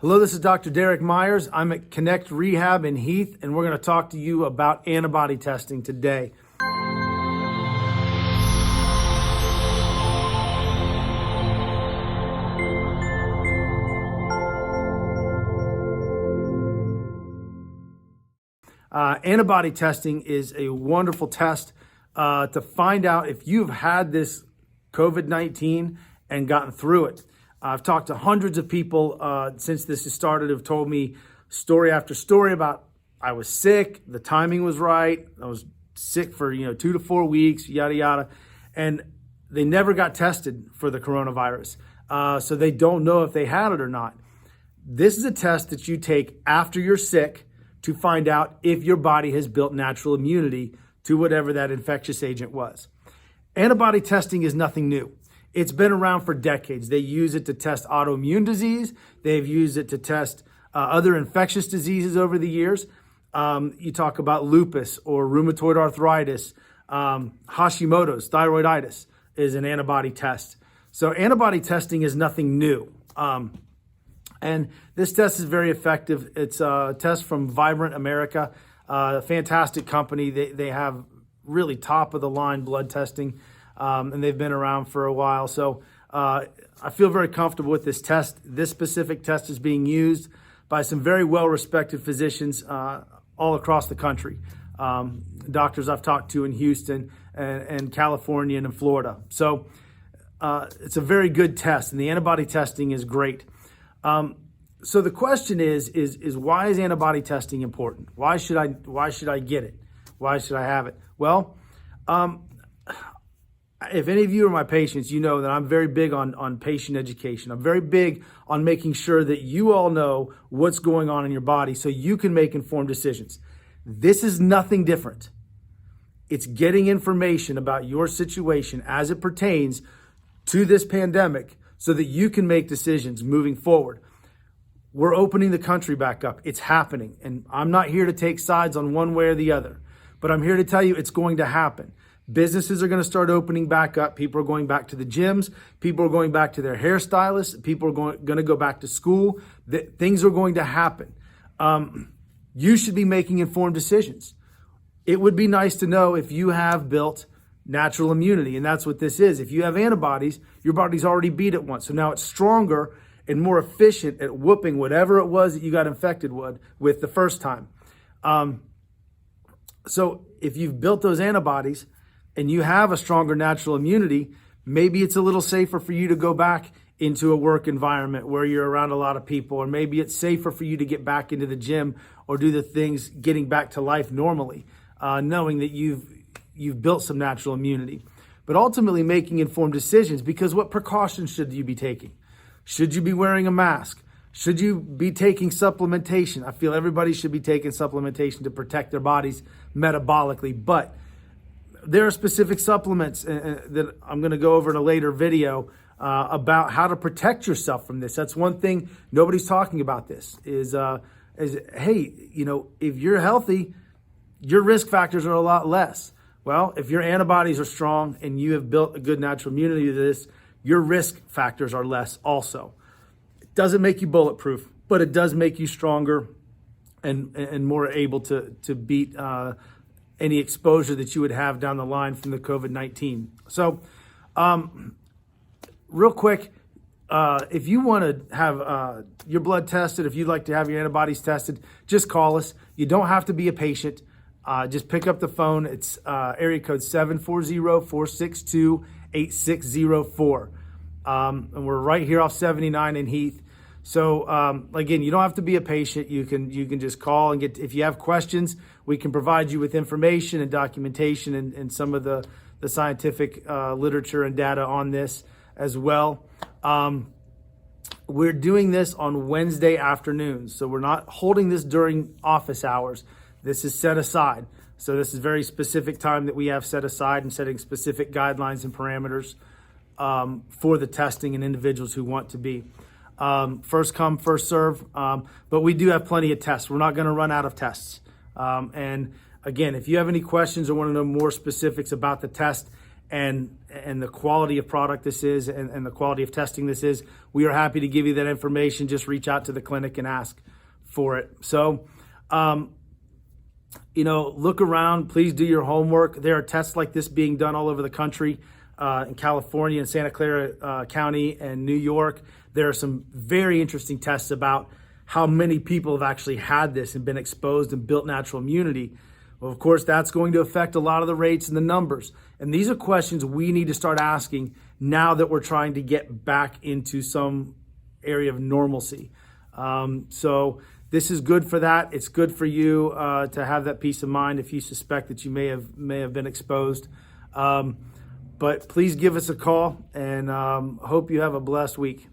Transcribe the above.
Hello, this is Dr. Derek Myers. I'm at Connect Rehab in Heath, and we're going to talk to you about antibody testing today. Antibody testing is a wonderful test to find out if you've had this COVID-19 and gotten through it. I've talked to hundreds of people since this has started who've told me story after story about I was sick, the timing was right, I was sick for 2 to 4 weeks, yada yada, and they never got tested for the coronavirus, so they don't know if they had it or not. This is a test that you take after you're sick to find out if your body has built natural immunity to whatever that infectious agent was. Antibody testing is nothing new. It's been around for decades. They use it to test autoimmune disease. They've used it to test other infectious diseases over the years. You talk about lupus or rheumatoid arthritis, Hashimoto's, thyroiditis is an antibody test. So antibody testing is nothing new. And this test is very effective. It's a test from Vibrant America, a fantastic company. They have really top of the line blood testing. And they've been around for a while. So I feel very comfortable with this test. This specific test is being used by some very well-respected physicians all across the country. Doctors I've talked to in Houston and California and in Florida. So it's a very good test, and the antibody testing is great. So the question is why is antibody testing important? Why should I get it? Why should I have it? Well, if any of you are my patients, you know that I'm very big on patient education. I'm very big on making sure that you all know what's going on in your body so you can make informed decisions. This is nothing different. It's getting information about your situation as it pertains to this pandemic so that you can make decisions moving forward. We're opening the country back up. It's happening. And I'm not here to take sides on one way or the other, but I'm here to tell you it's going to happen. Businesses are going to start opening back up. People are going back to the gyms. People are going back to their hairstylists. People are going to go back to school. Things are going to happen. You should be making informed decisions. It would be nice to know if you have built natural immunity, and that's what this is. If you have antibodies, your body's already beat it once. So now it's stronger and more efficient at whooping whatever it was that you got infected with the first time. So if you've built those antibodies, and you have a stronger natural immunity, maybe it's a little safer for you to go back into a work environment where you're around a lot of people, or maybe it's safer for you to get back into the gym or do the things getting back to life normally, knowing that you've built some natural immunity. But ultimately making informed decisions, because what precautions should you be taking? Should you be wearing a mask? Should you be taking supplementation? I feel everybody should be taking supplementation to protect their bodies metabolically, but there are specific supplements that I'm going to go over in a later video about how to protect yourself from this. That's one thing nobody's talking about. This is hey, if you're healthy, your risk factors are a lot less. Well, if your antibodies are strong and you have built a good natural immunity to this, your risk factors are less also. It doesn't make you bulletproof, but it does make you stronger and more able to beat any exposure that you would have down the line from the COVID-19. So real quick, if you want to have your blood tested, if you'd like to have your antibodies tested, just call us. You don't have to be a patient. Just pick up the phone. It's area code 740-462-8604. And we're right here off 79 in Heath. So again, you don't have to be a patient. You can just call and if you have questions, we can provide you with information and documentation and some of the scientific literature and data on this as well. We're doing this on Wednesday afternoons. So we're not holding this during office hours. This is set aside. So this is very specific time that we have set aside and setting specific guidelines and parameters for the testing and individuals who want to be. First come, first serve. But we do have plenty of tests. We're not going to run out of tests. And again, if you have any questions or want to know more specifics about the test and the quality of product this is, and the quality of testing this is, we are happy to give you that information. Just reach out to the clinic and ask for it. So, look around, please do your homework. There are tests like this being done all over the country, in California and Santa Clara County and New York. There are some very interesting tests about how many people have actually had this and been exposed and built natural immunity. Well, of course, that's going to affect a lot of the rates and the numbers. And these are questions we need to start asking now that we're trying to get back into some area of normalcy. So this is good for that. It's good for you to have that peace of mind if you suspect that you may have been exposed. But please give us a call, and hope you have a blessed week.